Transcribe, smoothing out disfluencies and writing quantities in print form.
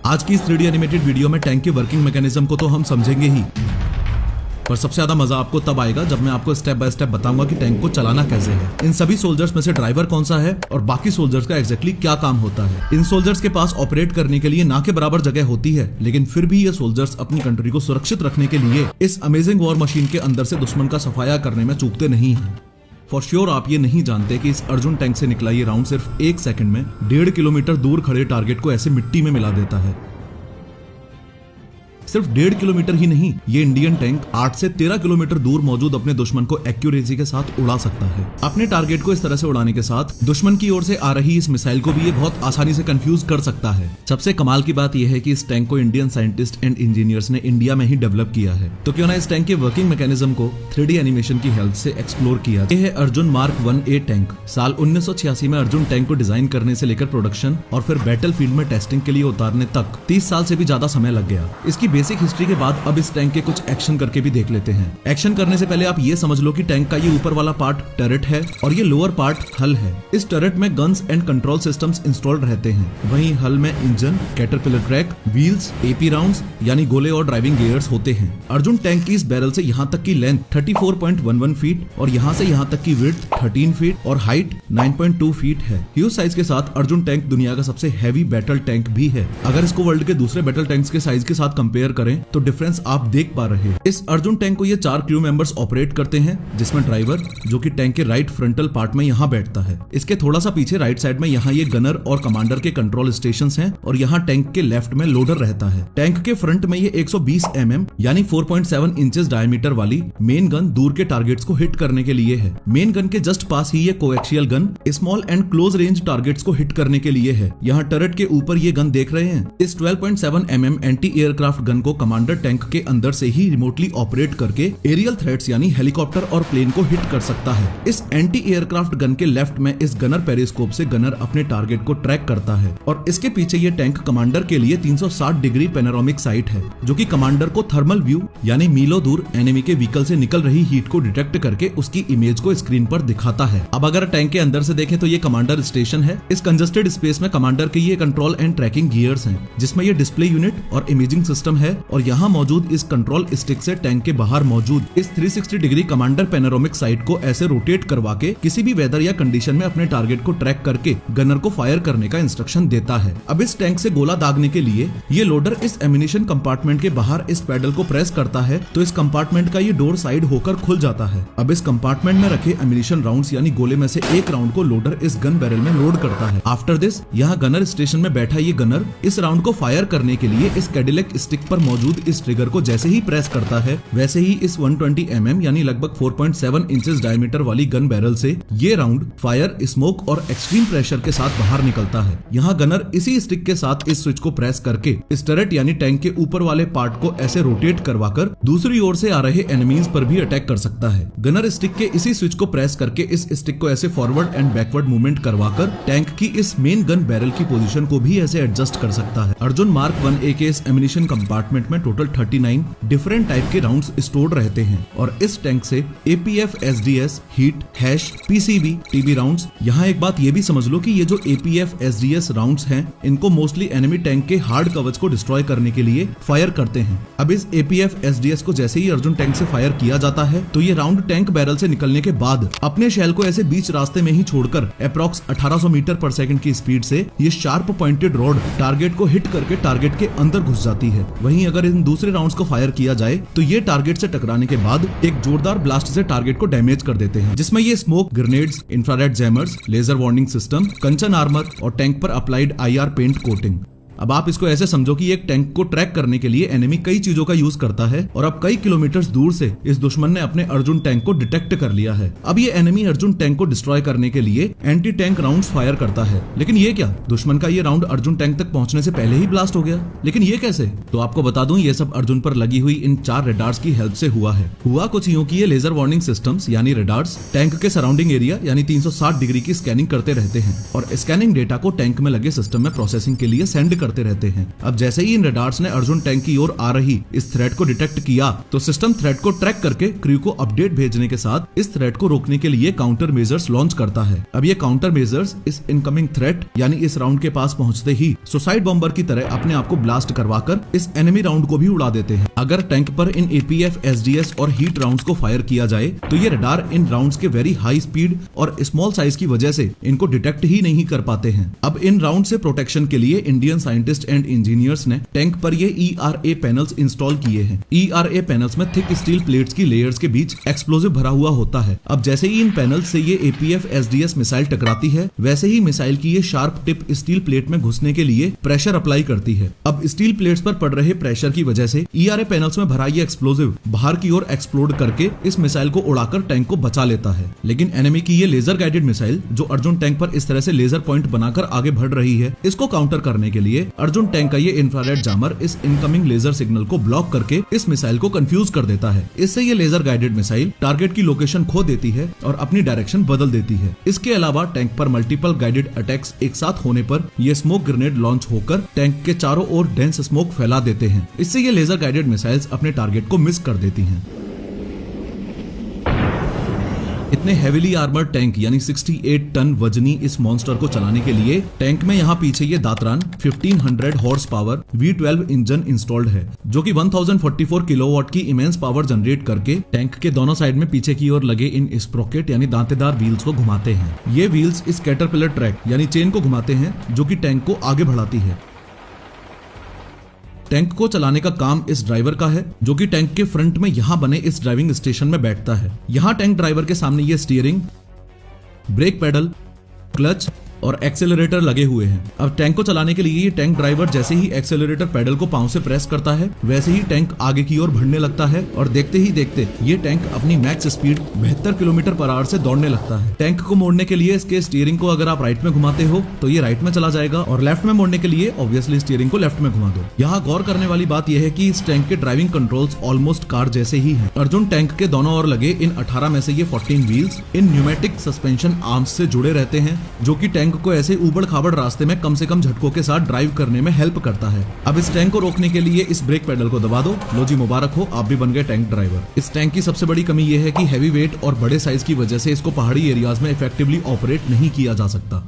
आज की इस 3D एनिमेटेड वीडियो में टैंक के वर्किंग मैकेनिज्म को तो हम समझेंगे ही, पर सबसे ज्यादा मजा आपको तब आएगा जब मैं आपको स्टेप बाय स्टेप बताऊंगा कि टैंक को चलाना कैसे है। इन सभी सोल्जर्स में से ड्राइवर कौन सा है और बाकी सोल्जर्स का एग्जैक्टली क्या काम होता है। इन सोल्जर्स के पास ऑपरेट करने के लिए ना के बराबर जगह होती है, लेकिन फिर भी ये सोल्जर्स अपनी कंट्री को सुरक्षित रखने के लिए इस अमेजिंग वॉर मशीन के अंदर से दुश्मन का सफाया करने में चूकते नहीं है। फॉर श्योर आप ये नहीं जानते कि इस अर्जुन टैंक से निकला ये राउंड सिर्फ 1 सेकंड में 1.5 किलोमीटर दूर खड़े टारगेट को ऐसे मिट्टी में मिला देता है। सिर्फ 1.5 किलोमीटर ही नहीं, ये इंडियन टैंक 8 से 13 किलोमीटर दूर मौजूद अपने दुश्मन को एक्यूरेसी के साथ उड़ा सकता है। अपने टारगेट को इस तरह से उड़ाने के साथ दुश्मन की ओर से आ रही इस मिसाइल को भी ये बहुत आसानी से कंफ्यूज कर सकता है। सबसे कमाल की बात यह है कि इस टैंक को इंडियन साइंटिस्ट एंड इंजीनियर्स ने इंडिया में ही डेवलप किया है। तो क्यों ना इस टैंक के वर्किंग मैकेनिज्म को 3D एनिमेशन की हेल्प से एक्सप्लोर किया। ये है अर्जुन मार्क 1A टैंक। साल 1986 में अर्जुन टैंक को डिजाइन करने से लेकर प्रोडक्शन और फिर बैटल फील्ड में टेस्टिंग के लिए उतारने तक 30 साल से भी ज्यादा समय लग गया। इसकी बेसिक हिस्ट्री के बाद अब इस टैंक के कुछ एक्शन करके भी देख लेते हैं। एक्शन करने से पहले आप ये समझ लो कि टैंक का ये ऊपर वाला पार्ट टर्रेट है और ये लोअर पार्ट हल है। इस टर्रेट में guns and control systems installed रहते हैं। वहीं हल में engine, caterpillar track, wheels, AP rounds यानी गोले और ड्राइविंग गियर्स होते हैं। अर्जुन टैंक की इस बैरल से यहाँ तक की लेंथ 34.11 फीट और यहाँ से यहाँ तक की विड्थ 13 फीट और हाइट 9.2 फीट है। ह्यूज साइज के साथ अर्जुन टैंक दुनिया का सबसे हैवी बैटल टैंक भी है। अगर इसको वर्ल्ड के दूसरे बैटल टैंक्स के साइज के साथ कंपेयर करें तो डिफरेंस आप देख पा रहे हैं। इस अर्जुन टैंक को ये 4 क्रू मेंबर्स ऑपरेट करते हैं, जिसमें ड्राइवर जो कि टैंक के राइट फ्रंटल पार्ट में यहाँ बैठता है। इसके थोड़ा सा पीछे राइट साइड में यहाँ ये गनर और कमांडर के कंट्रोल स्टेशंस हैं और यहाँ टैंक के लेफ्ट में लोडर रहता है। टैंक के फ्रंट में ये 120 mm यानी 4.7 इंचेस डायमीटर वाली मेन गन दूर के टारगेट्स को हिट करने के लिए है। मेन गन के जस्ट पास ही ये coaxial gun small and close range targets को हिट करने के लिए है। यहाँ टर्रेट के ऊपर ये गन देख रहे हैं। इस 12.7 mm एंटी एयरक्राफ्ट गन को कमांडर टैंक के अंदर से ही रिमोटली ऑपरेट करके एरियल थ्रेट्स यानी हेलीकॉप्टर और प्लेन को हिट कर सकता है। इस एंटी एयरक्राफ्ट गन के लेफ्ट में इस गनर पेरिस्कोप से गनर अपने टारगेट को ट्रैक करता है और इसके पीछे ये टैंक कमांडर के लिए 360 डिग्री पैनोरामिक साइट है, जो कि कमांडर को थर्मल व्यू यानी मीलों दूर एनिमी के व्हीकल से निकल रही हीट को डिटेक्ट करके उसकी इमेज को स्क्रीन पर दिखाता है। अब अगर टैंक के अंदर से देखें तो ये कमांडर स्टेशन है। इस कंजस्टेड स्पेस में कमांडर के ये कंट्रोल एंड ट्रैकिंग गियर्स हैं, जिसमें ये डिस्प्ले यूनिट और इमेजिंग सिस्टम है और यहाँ मौजूद इस कंट्रोल स्टिक से टैंक के बाहर मौजूद इस 360 डिग्री कमांडर पैनोरामिक साइट को ऐसे रोटेट करवा के किसी भी वेदर या कंडीशन में अपने टारगेट को ट्रैक करके गनर को फायर करने का इंस्ट्रक्शन देता है। अब इस टैंक से गोला दागने के लिए ये लोडर इस एमिनेशन कंपार्टमेंट के बाहर इस पैडल को प्रेस करता है तो इस कंपार्टमेंट का ये डोर साइड होकर खुल जाता है। अब इस कंपार्टमेंट में रखे एमिनेशन राउंड्स यानी गोले में से एक राउंड को लोडर इस गन बैरल में लोड करता है। आफ्टर दिस यहाँ गनर स्टेशन में बैठा ये गनर इस राउंड को फायर करने के लिए इस कैडिलैक स्टिक पर मौजूद इस ट्रिगर को जैसे ही प्रेस करता है, वैसे ही इस 120 mm यानी लगभग 4.7 इंचेस डायमीटर वाली गन बैरल से ये राउंड फायर, स्मोक और एक्सट्रीम प्रेशर के साथ बाहर निकलता है। यहाँ गनर इसी स्टिक के साथ इस स्विच को प्रेस करके इस टर्रेट यानी टैंक के ऊपर वाले पार्ट को ऐसे रोटेट करवाकर दूसरी ओर से आ रहे एनिमीज पर भी अटैक कर सकता है। गनर स्टिक के इसी स्विच को प्रेस करके इस स्टिक को ऐसे फॉरवर्ड एंड बैकवर्ड मूवमेंट करवाकर टैंक की इस मेन गन बैरल की पोजीशन को भी ऐसे एडजस्ट कर सकता है। अर्जुन मार्क 1A के इस एमिनेशन कंपार्टमेंट में टोटल 39 डिफरेंट टाइप के राउंड्स स्टोर्ड रहते हैं और इस टैंक से APF SDS, heat, hash, PCB, TB rounds. यहाँ एक बात ये भी समझ लो कि ये जो APF SDS राउंड्स हैं, इनको मोस्टली एनिमी टैंक के हार्ड कवच को डिस्ट्रॉय करने के लिए फायर करते हैं। अब इस APF SDS को जैसे ही अर्जुन टैंक से फायर किया जाता है तो ये राउंड टैंक बैरल से निकलने के बाद अपने शेल को ऐसे बीच रास्ते में ही छोड़कर अप्रॉक्स 1800 मीटर पर सेकंड की स्पीड से ये शार्प पॉइंटेड रॉड टारगेट को हिट करके टारगेट के अंदर घुस जाती है। वहीं अगर इन दूसरे राउंड्स को फायर किया जाए तो ये टारगेट से टकराने के बाद एक जोरदार ब्लास्ट से टारगेट को डैमेज कर देते हैं, जिसमें ये smoke grenades, infrared jammers, laser warning system, Kanchan armour और टैंक पर अप्लाइड IR पेंट कोटिंग। अब आप इसको ऐसे समझो कि एक टैंक को ट्रैक करने के लिए एनिमी कई चीजों का यूज करता है और अब कई किलोमीटर्स दूर से इस दुश्मन ने अपने अर्जुन टैंक को डिटेक्ट कर लिया है। अब ये एनिमी अर्जुन टैंक को डिस्ट्रॉय करने के लिए एंटी टैंक राउंड्स फायर करता है, लेकिन ये क्या, दुश्मन का ये राउंड अर्जुन टैंक तक पहुंचने से पहले ही ब्लास्ट हो गया। लेकिन ये कैसे? तो आपको बता दूं, ये सब अर्जुन पर लगी हुई इन 4 रेडार्स की हेल्प से हुआ है। हुआ कुछ यूं कि ये लेजर वार्निंग सिस्टम्स यानी रेडार्स टैंक के सराउंडिंग एरिया यानी 360 डिग्री की स्कैनिंग करते रहते हैं और स्कैनिंग डेटा को टैंक में लगे सिस्टम में प्रोसेसिंग के लिए सेंड करते रहते हैं। अब जैसे ही इन रडार्स ने अर्जुन टैंक की ओर आ रही इस थ्रेट को डिटेक्ट किया तो सिस्टम थ्रेट को ट्रैक करके क्रू को अपडेट भेजने के साथ इस थ्रेट को रोकने के लिए काउंटर मेजर्स लॉन्च करता है। अब ये काउंटर मेजर्स इस इनकमिंग थ्रेट यानी इस राउंड के पास पहुंचते ही सुसाइड बॉम्बर की तरह अपने आप को ब्लास्ट करवाकर इस एनिमी राउंड को भी उड़ा देते हैं। अगर टैंक पर इन APF, SDS और हीट राउंड्स को फायर किया जाए तो ये रडार इन राउंड्स के वेरी हाई स्पीड और स्मॉल साइज की वजह से इनको डिटेक्ट ही नहीं कर पाते हैं। अब इन राउंड से प्रोटेक्शन के लिए इंडियन साइंटिस्ट एंड इंजीनियर्स ने टैंक पर ये ERA पैनल्स इंस्टॉल किए हैं। ERA पैनल्स में थिक स्टील प्लेट्स की लेयर्स के बीच एक्सप्लोजिव भरा हुआ होता है। अब जैसे ही इन पैनल से ये APF, SDS मिसाइल टकराती है वैसे ही मिसाइल की ये शार्प टिप स्टील प्लेट में घुसने के लिए प्रेशर अप्लाई करती है। अब स्टील प्लेट्स पर पड़ रहे प्रेशर की वजह से ERA पैनल्स में भरा ये एक्सप्लोजिव बाहर की ओर एक्सप्लोड करके इस मिसाइल को उड़ाकर टैंक को बचा लेता है। लेकिन एनिमी की ये लेजर गाइडेड मिसाइल जो अर्जुन टैंक पर इस तरह से लेजर पॉइंट बनाकर आगे बढ़ रही है, इसको काउंटर करने के लिए अर्जुन टैंक का ये इंफ्रारेड जामर इस इनकमिंग लेजर सिग्नल को ब्लॉक करके इस मिसाइल को कंफ्यूज कर देता है। इससे ये लेजर गाइडेड मिसाइल टारगेट की लोकेशन खो देती है और अपनी डायरेक्शन बदल देती है। इसके अलावा टैंक पर मल्टीपल गाइडेड अटैक्स एक साथ होने पर ये स्मोक ग्रेनेड लॉन्च होकर टैंक के चारों ओर डेंस स्मोक फैला देते हैं। इससे ये लेजर गाइडेड मिसाइल्स अपने टारगेट को मिस कर देती हैं। इतने हेवीली आर्मर्ड टैंक यानी 68 टन वजनी इस मॉन्स्टर को चलाने के लिए टैंक में यहाँ पीछे ये दातरान 1500 horse power V12 engine installed है जो कि 1044 किलोवाट की इमेंस पावर जनरेट करके टैंक के दोनों साइड में पीछे की ओर लगे इन स्प्रोकेट यानी दांतेदार व्हील्स को घुमाते हैं। ये व्हील्स इस कैटरपिलर ट्रैक यानी चेन को घुमाते हैं जो कि टैंक को आगे बढ़ाती है। टैंक को चलाने का काम इस ड्राइवर का है जो कि टैंक के फ्रंट में यहाँ बने इस ड्राइविंग स्टेशन में बैठता है। यहाँ टैंक ड्राइवर के सामने ये स्टीयरिंग, ब्रेक पेडल, क्लच और एक्सेलरेटर लगे हुए हैं। अब टैंक को चलाने के लिए ये टैंक ड्राइवर जैसे ही एक्सेलरेटर पेडल को पांव से प्रेस करता है वैसे ही टैंक आगे की ओर बढ़ने लगता है और देखते ही देखते ये टैंक अपनी max speed 72 kilometre per hour से दौड़ने लगता है। टैंक को मोड़ने के लिए इसके स्टीयरिंग को अगर आप राइट में घुमाते हो तो ये राइट में चला जाएगा और लेफ्ट में मोड़ने के लिए ऑब्वियसली स्टीयरिंग को लेफ्ट में घुमा दो। यहाँ गौर करने वाली बात यह है कि इस टैंक के ड्राइविंग कंट्रोल्स ऑलमोस्ट कार जैसे ही है। अर्जुन टैंक के दोनों ओर लगे इन 18 में से ये 14 व्हील्स इन न्यूमेटिक सस्पेंशन आर्म्स से जुड़े रहते हैं जो कि टैंक को ऐसे ऊबड़ खाबड़ रास्ते में कम से कम झटकों के साथ ड्राइव करने में हेल्प करता है। अब इस टैंक को रोकने के लिए इस ब्रेक पेडल को दबा दो। लो जी, मुबारक हो, आप भी बन गए टैंक ड्राइवर। इस टैंक की सबसे बड़ी कमी यह है कि हैवी वेट और बड़े साइज की वजह से इसको पहाड़ी एरियाज में इफेक्टिवली ऑपरेट नहीं किया जा सकता।